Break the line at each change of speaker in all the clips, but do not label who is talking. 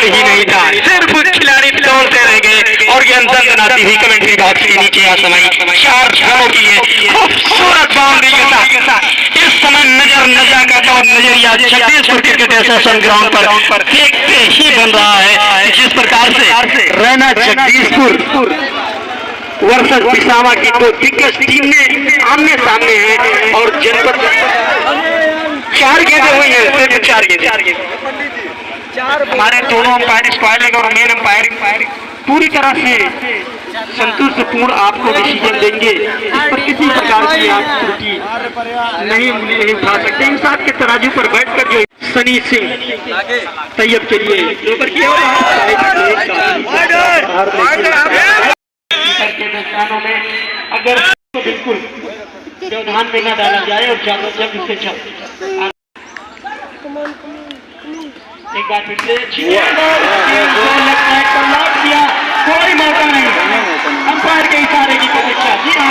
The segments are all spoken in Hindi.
ही नहीं था, सिर्फ खिलाड़ी दौड़ते रह गए और गेंद दंदनाती हुई कमेंट्री बॉक्स के नीचे आ समाई। 4 रनों की है खूबसूरत बाउंड्री के साथ इस समय नजर नजाकत और नजरिया जगदीशपुर क्रिकेट एसोसिएशन ग्राउंड पर देखते ही बन रहा है। जिस प्रकार से रैना जगदीशपुर वर्सेस पिसावा की दो दिग्गज टीमें आमने सामने हैं और जनपद 4 गेंदें हुई हैं, सिर्फ 4 गेंदें। हमारे दोनों अंपायर स्क्वायर और मेन अंपायर पूरी तरह से संतुष्टपूर्ण आपको डिसीजन देंगे। इस पर किसी प्रकार की आप त्रुटि नहीं उठा सकते। इंसाफ के तराजू पर बैठकर जो सनी सिंह तैयब के लिए के मैदानों में अगर तो बिल्कुल व्यवधान में न डाला जाए और ज्यादा जल्द से जल्द एक बार फिर से कोई मौका नहीं, अंपायर के इशारे की प्रतीक्षा। जी हाँ,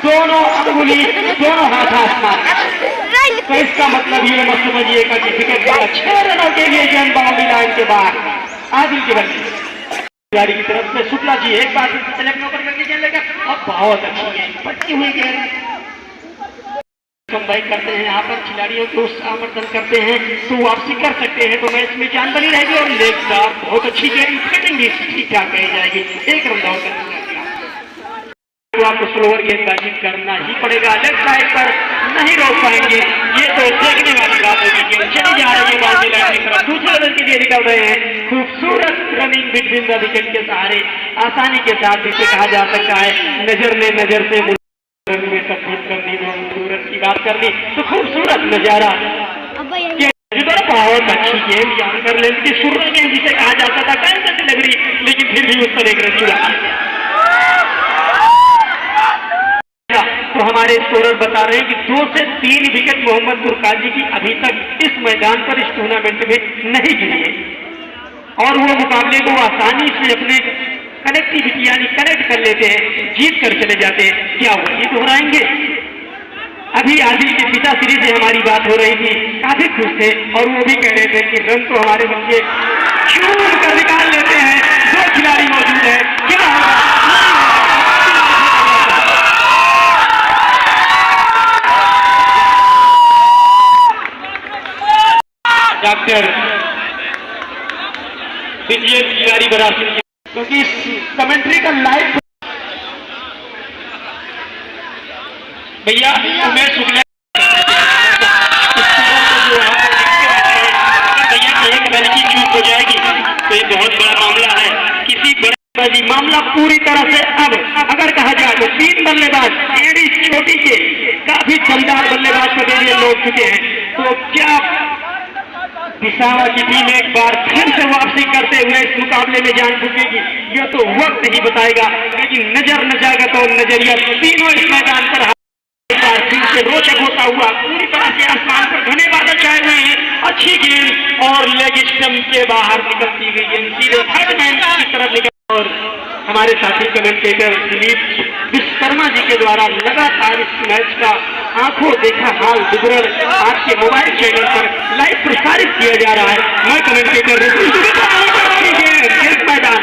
दोनों अंगुली दोनों हाथ आसमान। तो इसका मतलब ये मत समझिएगा कि विकेट बड़ा 6 रनों के लिए गेंद बाउंड्री लाइन के बाहर आदिल के बल्ले की तरफ से शुक्ला जी एक बार सेलेक्ट नौकर करके गेंद लेकर अब बहुत अच्छी गेंद पट्टी हुई गेंद कंबाइन करते हैं। यहाँ पर खिलाड़ियों को समर्थन करते हैं तो वापसी कर सकते हैं, तो मैच में जान बनी रहेगी और लेग का बहुत अच्छी गेंद फिटिंग भी ठीक ठाक कही जाएगी। 1 रन आउट तो आपको स्लोअर गेंदबाजी करना ही पड़ेगा। लेफ्ट साइड पर नहीं रोक पाएंगे, ये तो देखने वाली बात होगी। गेंद चली जा रही है बाउंड्री लाइन की तरफ, दूसरे रन के लिए निकल रहे हैं। खूबसूरत रनिंग बिटवीन द विकेट के सहारे आसानी के साथ जिसे कहा जा सकता है नजर ने नजर से में तब्दील कर दी। सूरत की बात कर ली तो खूबसूरत नजारा, बहुत अच्छी गेंद जानकर लेंथ की शुरू गेंद जिसे कहा जाता था कैसे डिलीवरी, लेकिन फिर भी उस पर 1 रन चुरा। तो हमारे स्कोरर बता रहे हैं कि 2 से 3 विकेट मोहम्मद बुरकाजी की अभी तक इस मैदान पर इस टूर्नामेंट में नहीं गिरी है और वो मुकाबले को आसानी से अपने कनेक्टिविटी यानी कनेक्ट कर लेते हैं, जीत कर चले जाते हैं। क्या वो ये दोहराएंगे? अभी आदिल के पिता श्री से हमारी बात हो रही थी, काफी खुश थे और वो भी कह रहे थे कि रन तो हमारे बच्चे चूर कर निकाल लेते हैं। 2 खिलाड़ी मौजूद है, क्या डॉक्टर विजय खिलाड़ी बराबर क्योंकि कमेंट्री का लाइव भैया उमेश शुक्ला भैया 1 रन की चूक हो जाएगी तो ये बहुत बड़ा मामला है। किसी बड़े मामला पूरी तरह से अब अगर कहा जाए तो 3 बल्लेबाज एड़ी चोटी के काफी दमदार बल्लेबाज पटेल लौट चुके हैं, तो क्या पिसावा की टीम एक बार फिर से वापसी करते हुए इस मुकाबले में जान चुकेगी? यह तो वक्त ही बताएगा, लेकिन नजर नजाकत और नजरिया तीनों इस मैदान पर एक बार फिर से रोचक होता हुआ पूरी तरह से आसमान पर घने बादल छाए हुए हैं। अच्छी गेंद और लेग स्टंप के बाहर निकलती हुई गेंद सीधे थर्ड मैन की तरफ निकल और हमारे साथी कमेंटेटर दिलीप विश्वकर्मा जी के द्वारा लगातार इस मैच का आंखों देखा हाल विवरण आपके मोबाइल चैनल पर लाइव प्रसारित किया जा रहा है। मैं कमेंटेटर मैदान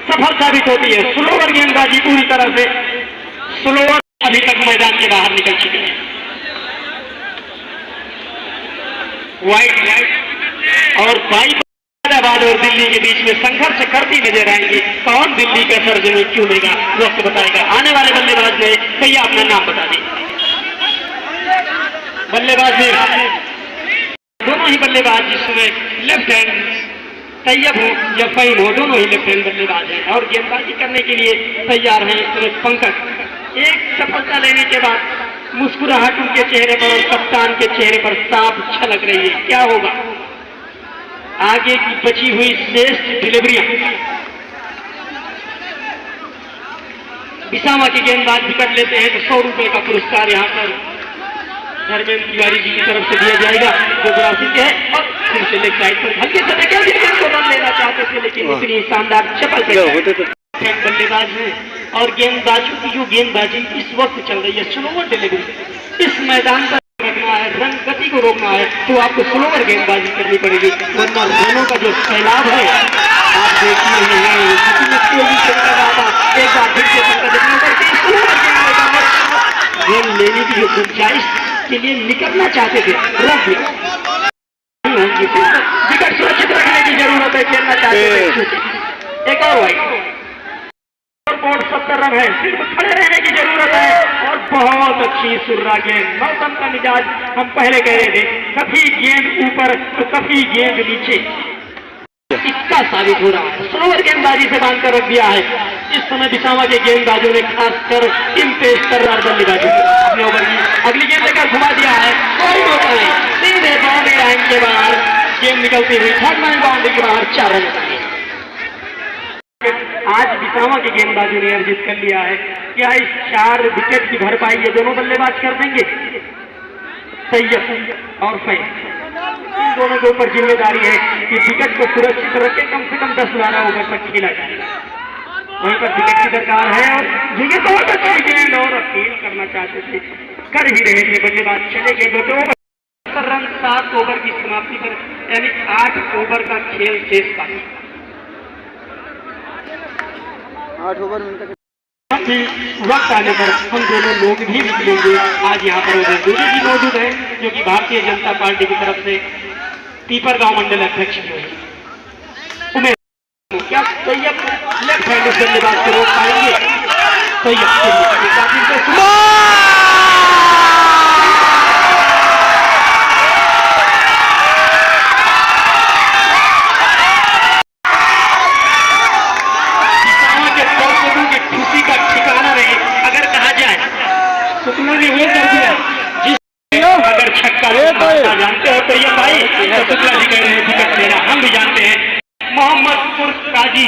सफल साबित होती है। स्लोअर गेंदबाजी पूरी तरह से स्लोअर अभी तक मैदान के बाहर निकल चुके हैं। वाइट और हैदराबाद और दिल्ली के बीच में संघर्ष करती नजर आएंगी। कौन दिल्ली का सर्जन चुनेगा वक्त बताएगा। आने वाले बल्लेबाज में भैया अपना नाम बता दें। बल्लेबाज में दोनों ही बल्लेबाज जिसमें लेफ्ट हैंड तैयब हो या फहीम हो, दोनों ही लेफ्ट हैंड बल्लेबाज हैं और गेंदबाजी करने के लिए तैयार हैं। इसमें पंकज एक सफलता लेने के बाद मुस्कुराहट उनके चेहरे पर और कप्तान के चेहरे पर साफ झलक रही है। क्या होगा आगे की बची हुई श्रेष्ठ डिलीवरियां बिसामा की गेंदबाज विकेट लेते हैं तो 100 रुपए का पुरस्कार यहाँ पर धर्मेंद्र तिवारी जी की तरफ से दिया जाएगा, जो ब्राजील के है। और फिर से लेग साइड पर हल्के से रन लेना चाहते थे, लेकिन इतनी शानदार चपल बल्लेबाज है। और गेंदबाजों की जो गेंदबाजी इस वक्त चल रही है स्लोवर डिलीवरी, इस मैदान पर रखना है, रन गति को रोकना है तो आपको स्लोवर गेंदबाजी करनी पड़ेगी, वरना रनों का जो सैलाब है आप देख ही रहे हैं। एक बार फिर से गेंद लेने की जो गुंजाइश के लिए निकलना चाहते थे, रोक दिया। विकेट सुरक्षित रखने की जरूरत है, खेलना चाहते थे। एक और वाइड, 70 रन है, सिर्फ खड़े रहने की जरूरत है। और बहुत अच्छी सुर्रा गेंद, मौसम का मिजाज हम पहले कह रहे थे, कभी गेंद ऊपर तो कभी गेंद नीचे, इसका साबित हो रहा है। स्लोवर गेंदबाजी से बांधकर रख दिया है इस समय बिसामा के गेंदबाजों ने, खासकर टीम पेश कर रहा बल्लेबाजों अपने ओवर की अगली गेंद लेकर घुमा दिया है। कोई मौका नहीं, सीधे बाउंड्री लाइन के बाहर गेंद निकलती हुई, थर्ड मैन बाउंड्री के बाहर 4 रन। आज बिसामा के गेंदबाजों ने अर्जित कर लिया है, क्या इस 4 विकेट की भरपाई ये दोनों बल्लेबाज कर देंगे? तैयब और फैज, इन दोनों के ऊपर जिम्मेदारी है कि विकेट को सुरक्षित रखे, कम से कम 10-12 ओवर तक खेला जाए, वहीं पर विकेट की दरकार है। और ये बहुत अच्छी गेंद और अपील करना चाहते थे, कर ही रहे थे, बल्लेबाज चले गए 2 ओवर, 70 रन 7 ओवर की समाप्ति पर, यानी 8 ओवर का खेल शेष था।
8 ओवर में
वक्त आने पर हम दोनों लोग भी निकलेंगे। आज यहाँ पर उदय दूरी जी मौजूद है, जो कि भारतीय जनता पार्टी की तरफ से पीपरगांव मंडल अध्यक्ष है। उमेश क्या तैयब लेफ्ट हैंड बल्लेबाज को रोक पाएंगे? अगर छक्का जानते हो तो ये भाई शुक्ला जी कह रहे हैं विकेट लेना, हम भी जानते हैं। मोहम्मदपुर काजी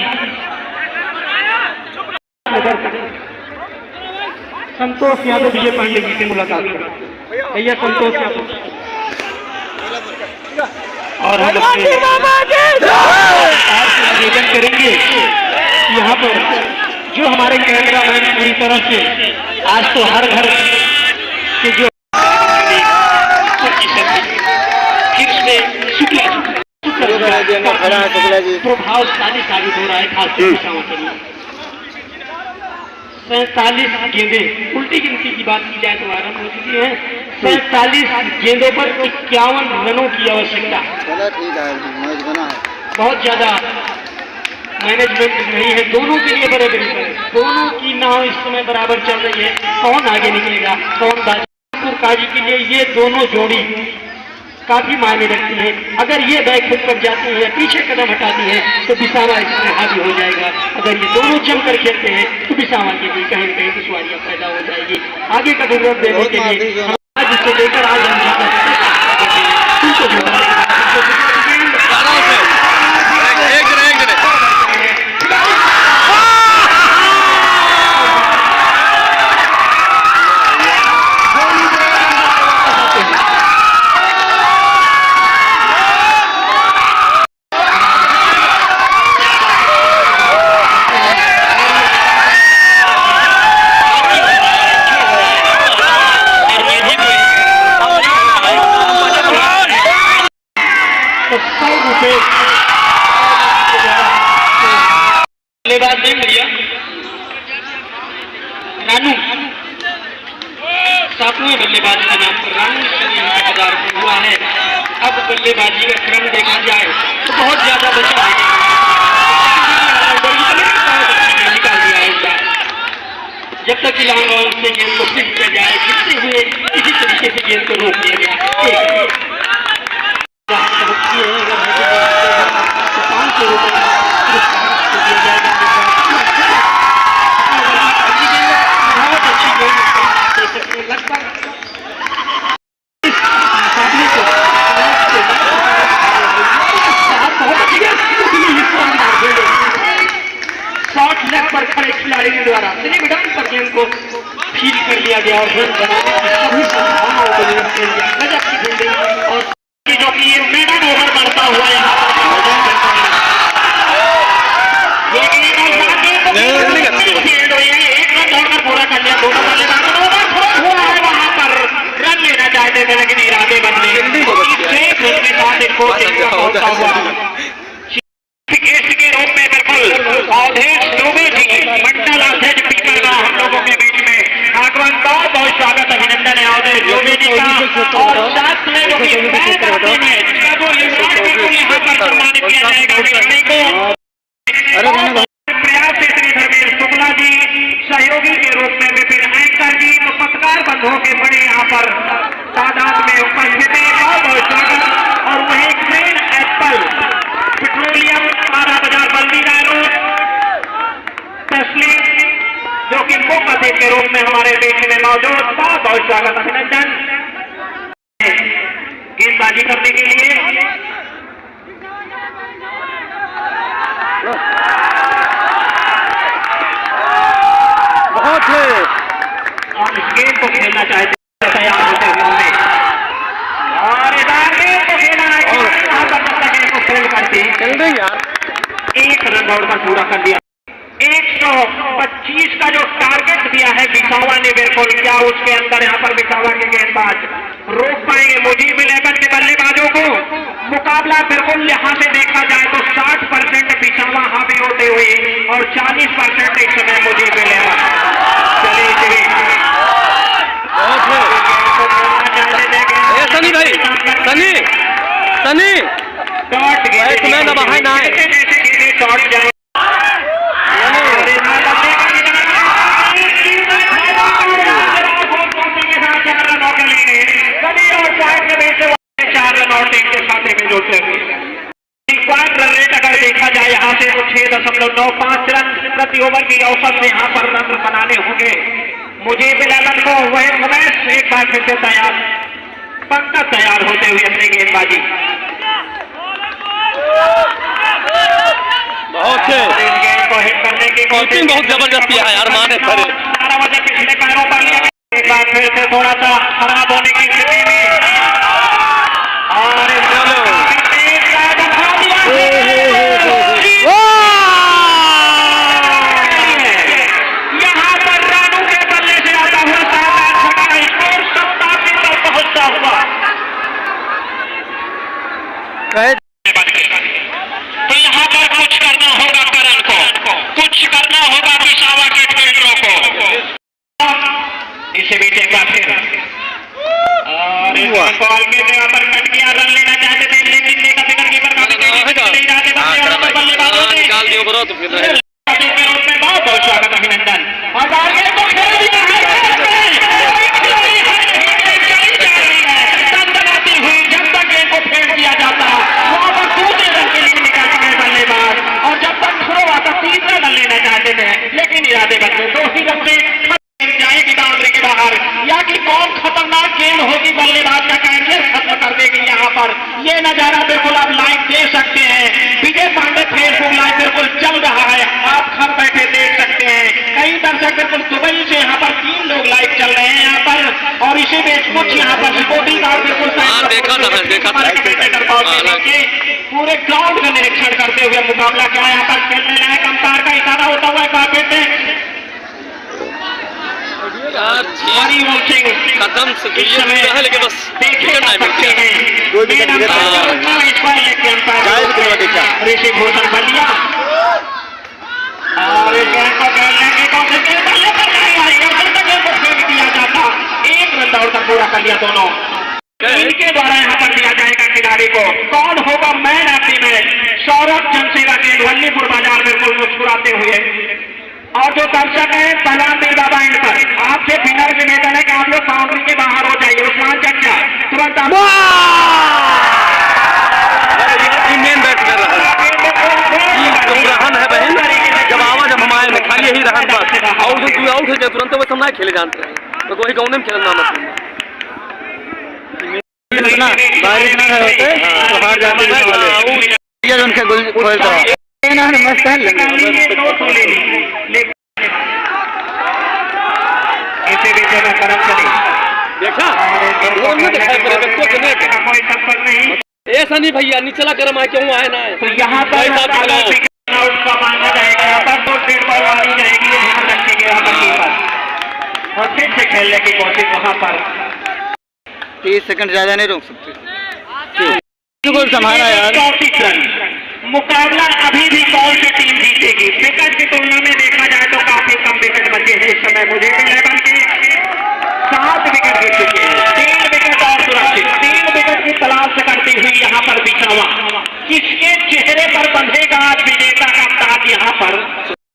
संतोष यादव विजय पांडे जी से मुलाकात करें, भैया संतोष यादव। और हम निवेदन करेंगे यहाँ पर जो हमारे कैमरा मैन पूरी तरह से आज तो हर घर के जो प्रभावशाली साबित हो रहा है, खासकर किसानों के लिए। 47 गेंदें, उल्टी गिनती की बात की जाए तो आरंभ हो चुकी है। 47 गेंदों पर 51 रनों की आवश्यकता। बहुत ज्यादा मैनेजमेंट नहीं है, दोनों के लिए बराबरी है, दोनों की नाव इस समय बराबर चल रही है। कौन आगे निकलेगा, कौन बाजी काजी के लिए ये दोनों जोड़ी काफी मायने रखती है। अगर ये बैक फुट कर जाती है, पीछे कदम हटाती है तो बिसामा इसमें हावी हो जाएगा। अगर ये दोनों जमकर खेलते हैं तो बिसामा के लिए कहीं न कहीं दुश्वारियां पैदा हो जाएगी। आगे का विवरण देने के लिए आज इसे लेकर आज हम बल्लेबाज नहीं मिलिया। रानू 7वें बल्लेबाज के नाम पर रानू का पदार्पण हुआ है। अब बल्लेबाजी का क्रम देखा जाए तो बहुत ज्यादा बचा है, निकाल दिया है इस बार। जब तक कि लॉन्ग बॉल से गेंद को फिट किया जाए, फिरते हुए इसी तरीके से गेंद को रोक दिया गया। 500 रुपये दिया जाएगा। बहुत अच्छी गेंद लगभग बहुत अच्छी गेंद, शॉर्ट लेग पर पर खड़े खिलाड़ी के द्वारा स्लिप डाउन पर गेम को फील कर लिया गया और रन बनाने की सभी संभावनाओं को निरस्त कर दिया। गजब की फील्डिंग और जो कि ये मैदान ओवर बढ़ता हुआ यहाँ ये गेंद और फील्ड हुई है, एक रन दौड़कर पूरा कर लिया। दोनों बल्लेबाजों ने ओवर थ्रो हुआ है वहां पर, रन लेना चाहते थे लेकिन इरादे बदले। के साथ एक होता हुआ के रूप में बिल्कुल अवधेश दुबे जी मंडल अध्यक्ष स्पीकर का हम लोगों के बीच में आगमन। बहुत बहुत स्वागत अभिनंदन है अवधेश दुबे जी का। और साथ में जो कि यहाँ पर सम्मानित किया जाएगा खिलाड़ी को। प्रयास से श्री धर्मेश शुक्ला जी सहयोगी के रूप में विपिन एंकर जी तो पत्रकार बंधुओं के बड़े यहाँ पर तादाद में उपस्थित है। बहुत बहुत स्वागत। और वही ग्रीन एप्पल पेट्रोलियम 12 बाजार बल्दी रोड तस्लीम जो कि मुख्य अतिथि के रूप में हमारे बीच में मौजूद। बहुत बहुत स्वागत अभिनंदन गेंदबाजी करने के लिए।
बहुत है
और इस गेम को खेलना चाहते तैयार होते हुए और इधर गेम को खेलना है यहाँ पर गेम को खेल करके
चल रही यार।
एक रन दौड़कर पूरा कर दिया। 125 का जो टारगेट दिया है बिछावा ने बिल्कुल, क्या उसके अंदर यहाँ पर बिछावा के गेंदबाज रोक पाएंगे मुजीब इलेवन के बल्लेबाजों को? मुकाबला बिल्कुल यहाँ से देखा जाए तो 60% बिछावा हावी होते हुए और 40% इस समय मुजीब इलेवन। चलिए
सनी भाई, सनी सनी
डॉट गए
तुम्हें ना बाहर ना आए
डॉट जाए रन रेट अगर देखा जाए यहाँ से तो 6.95 रन प्रति ओवर की औसत में यहाँ पर रन बनाने होंगे मुजीब इलेवन को। वह उमेश एक बार फिर से तैयार, पंकज तैयार होते हुए अपनी गेंदबाजी।
बहुत
गेंद को हिट करने की कोशिश
बहुत जबरदस्ती है यार, माने खड़े
12 बजे पिछले पैरों पर लिया। एक बार फिर से थोड़ा सा खराब होने की स्थिति में और यहाँ पर रानू के बल्ले से आता हुआ शानदार छक्का, स्कोर 87 पर पहुंचता हुआ। तो यहाँ पर कुछ करना होगा करण को, कुछ करना होगा पिशावा के फील्डरों को। इसे भी देखा फिर और बॉल के जगह पर कट गया, रन लेना चाहते थे लेकिन देखा फिगर कीपर का बल्लेबाजों ने
निकाल दियो बरो तो फिर
के रूप में बहुत बहुत स्वागत अभिनंदन। और आगे तो खेल दिया है, दंदनाती हुई जब तक गेंद को फेंक दिया जाता वहां पर दूसरे रन के लिए निकाल गए बल्लेबाज और जब तक थ्रो आता तीसरा रन लेना चाहते थे लेकिन इरादे बदले। 2 ही रन से जाएगी बाउंड्री के बाहर या कि कौन खतरनाक गेंद होगी बल्लेबाज का कैरियर खत्म कर देगी। यहाँ पर ये नजारा बिल्कुल आप लाइव देख सकते हैं। विजय पांडे फेसबुक लाइव बिल्कुल चल रहा है, आप घर बैठे देख सकते हैं। कई दर्शक बिल्कुल दुबई से यहाँ पर 3 लोग लाइव चल रहे हैं यहाँ पर और इसी बीच कुछ यहाँ पर सिक्योरिटी गार्ड बिल्कुल पूरे ग्राउंड का निरीक्षण करते हुए मुकाबला क्या यहाँ पर खेलने लायक अंपायर का इशारा होता हुआ काफी
कदम से है लेकिन बस
ऋषि भूषण बलिया और इस गेंद को खेलने की कोशिश किया जाता। 1 रन दौड़कर पूरा कर लिया दोनों। इनके द्वारा यहाँ पर दिया जाएगा खिलाड़ी को। कौन होगा man of the match? Saurabh जनसेवा के वल्लीपुर बाजार बिल्कुल मुस्कुराते हुए। और जो दर्शक है सलाम दी बाबा इन पर आपसे फिलर निवेदन है कि आप लोग बाउंड्री के बाहर हो जाइए। उस्मान चचा तुरंत
मेन बैट कर रहा है बहन। जब आवाज हम आए में खाली यही रहन बस आउट तू आउट हो जाए तुरंत वो सब खेले जानते हैं तो कोई गाँव में खेलना मत बारिश ना होते बाहर जाते
देना है मस्त है
लीजिए 200 ले लीजिए ऐसे भी जगह करम चले
देखा वो नहीं दिखाई पड़े बच्चों के नेक
कोई संपर्क नहीं
ऐसा नहीं भैया नीचला गर्म आए क्यों आए ना
तो यहाँ पर आउट का माना जाएगा यहाँ पर तो 1.5 बॉल मारी जाएगी ध्यान रखेंगे यहाँ पर कीपर और फिर से खेलने की कोशिश वहाँ पर
30 सेकंड ज्यादा नहीं रोक सकते गोल संभाला यार
34 रन मुकाबला अभी भी कौन सी टीम जीतेगी विकेट की तुलना में देखा जाए तो काफी कम विकेट बचे हैं इस समय मुझे भी लगा कि 7 विकेट गिर चुके हैं 3 विकेट और सुरक्षित 3 विकेट की तलाश करती हुई यहाँ पर बिछावा किसके चेहरे पर बंधेगा आज विजेता का ताज यहाँ पर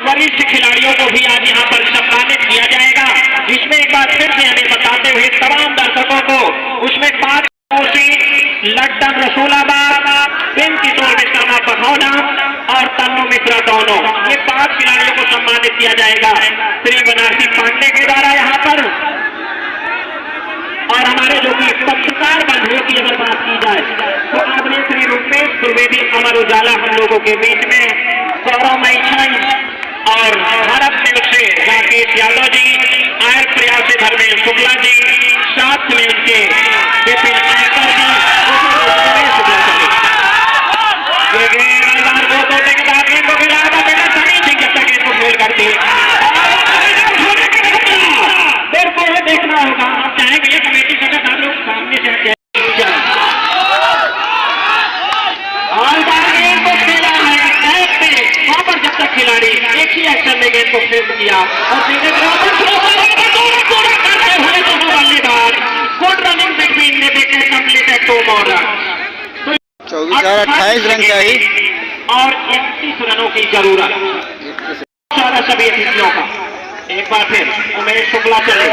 वरिष्ठ खिलाड़ियों को भी आज यहाँ पर सम्मानित किया जाएगा जिसमें एक बार फिर से हमें बताते हुए तमाम दर्शकों को उसमें 5 लड्डन रसूलाबाद बिन किशोर मिश्रा बघौना और तन्नू मिश्रा दोनों ये 5 खिलाड़ियों को सम्मानित किया जाएगा श्री बनारसी पांडे के द्वारा यहाँ पर और हमारे जो कि पत्रकार बंधुओं की अगर बात की जाए तो आपने श्री रूपेश द्विवेदी अमर उजाला हम लोगों के बीच में गौरव मैछन और भारत न्यूज से राकेश यादव जी आयर प्रयास से धर्मेंद्र शुक्ला जी साथ में उनके विपिन आयकर जी देखना होगा आप चाहेंगे ये कमेटी सदस्य आप लोग सामने से खेला है वहां पर जब तक खिलाड़ी एक ही एक्शन में गेंद को फेंक किया और सीधे करते हुए दोनों बल्लेबाज good running between the wicket completed 2 more runs
28 run चाहिए
और 31 रनों की जरूरत सारा सभी अतिथियों का एक बार फिर उमेश शुक्ला चले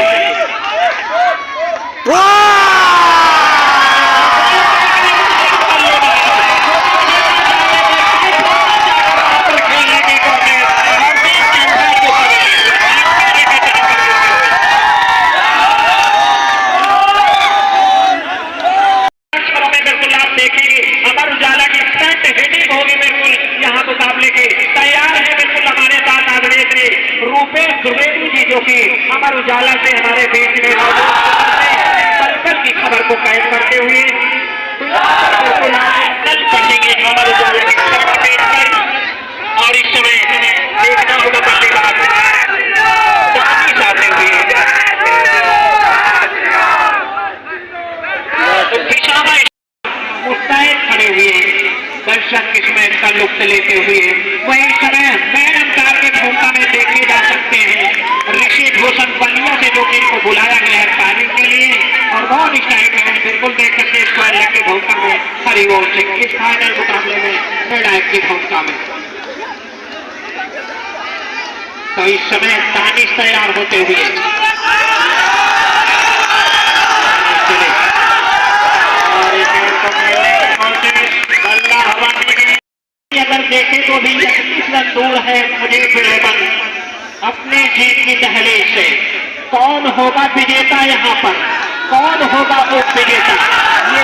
द्विवेदी जी जो कि अमर उजाला से हमारे बीच में पल की खबर को कैद करते हुए पढ़ेंगे अमर उजाला की खबर को पेश कर और इस समय देखना होगा बल्लेबाज आते हुए मुस्तैद खड़े हुए दर्शक इसमें का लुत्फ लेते हुए वही समय मैन अंपायर के भूमिका में देखे जा सकते हैं ऋषि भूषण बलिया से जो कि इनको बुलाया गया है पानी के लिए और बहुत एक्साइट है बिल्कुल देख सकते हैं स्क्वायर लेग की भूमिका में हरिओम सिंह इस फाइनल मुकाबले में निर्णायक की भूमिका में तो इस समय दानिश तैयार होते हुए अगर देखे तो भी 31 रन दूर है मुझे फिर अपने जीत की दहलीज से कौन होगा विजेता यहाँ पर कौन होगा उप विजेता ये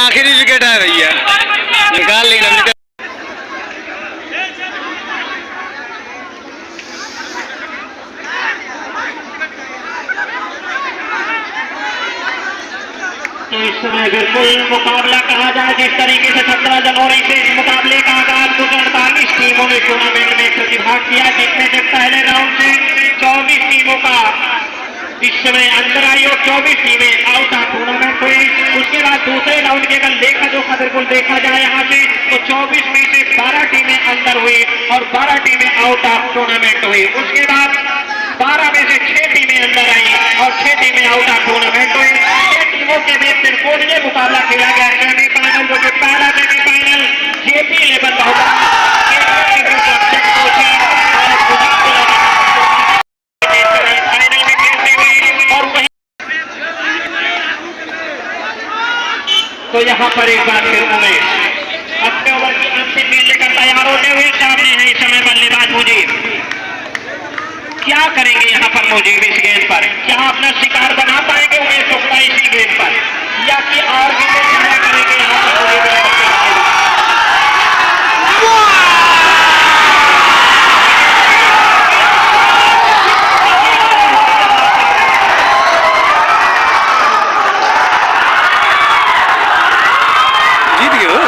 आखिरी विकेट है भैया निकाल लेना
तो इस समय बिल्कुल मुकाबला कहा जाए जिस तरीके से 17 जनवरी से इस मुकाबले का आगाज कुछ 48 टीमों ने टूर्नामेंट में प्रतिभाग किया जिसमें से पहले राउंड से 24 टीमों का इस समय अंदर आई और 24 टीमें आउट ऑफ टूर्नामेंट हुई उसके बाद दूसरे राउंड के अगर लेखा जोखा बिल्कुल देखा जाए यहाँ से तो 24 में से 12 टीमें अंदर हुई और 12 टीमें आउट ऑफ टूर्नामेंट हुई उसके बाद 12 में से 6 टीमें अंदर आई और 6 टीमें आउट ऑफ टूर्नामेंट हुई 6 टीमों के बीच सिर्फ ये मुकाबला खेला गया सेमीफाइनल जो कि पहला सेमीफाइनल जेपी 11 होगा यहाँ पर एक बार फिर उमेश अपने ओवर की अंतिम गेंद लेकर तैयार होते हुए सामने है इस समय बल्लेबाज मुजीब। क्या करेंगे यहाँ पर मुजीब इस गेंद पर? क्या अपना शिकार बना पाएंगे उमेश गुप्ता इसी गेंद पर, या कि और गेंदें हमला करेंगे यहाँ पर मुजीब?
जीत गए हो।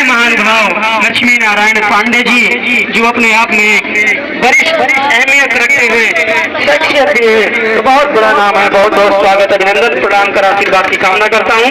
महान भाव लक्ष्मी नारायण पांडे जी जो अपने आप में वरिष्ठ अहमियत रखते हुए शख्सियत भी है, तो बहुत बड़ा नाम है। बहुत बहुत स्वागत, अभिनंदन प्रदान कर आशीर्वाद की कामना करता हूँ।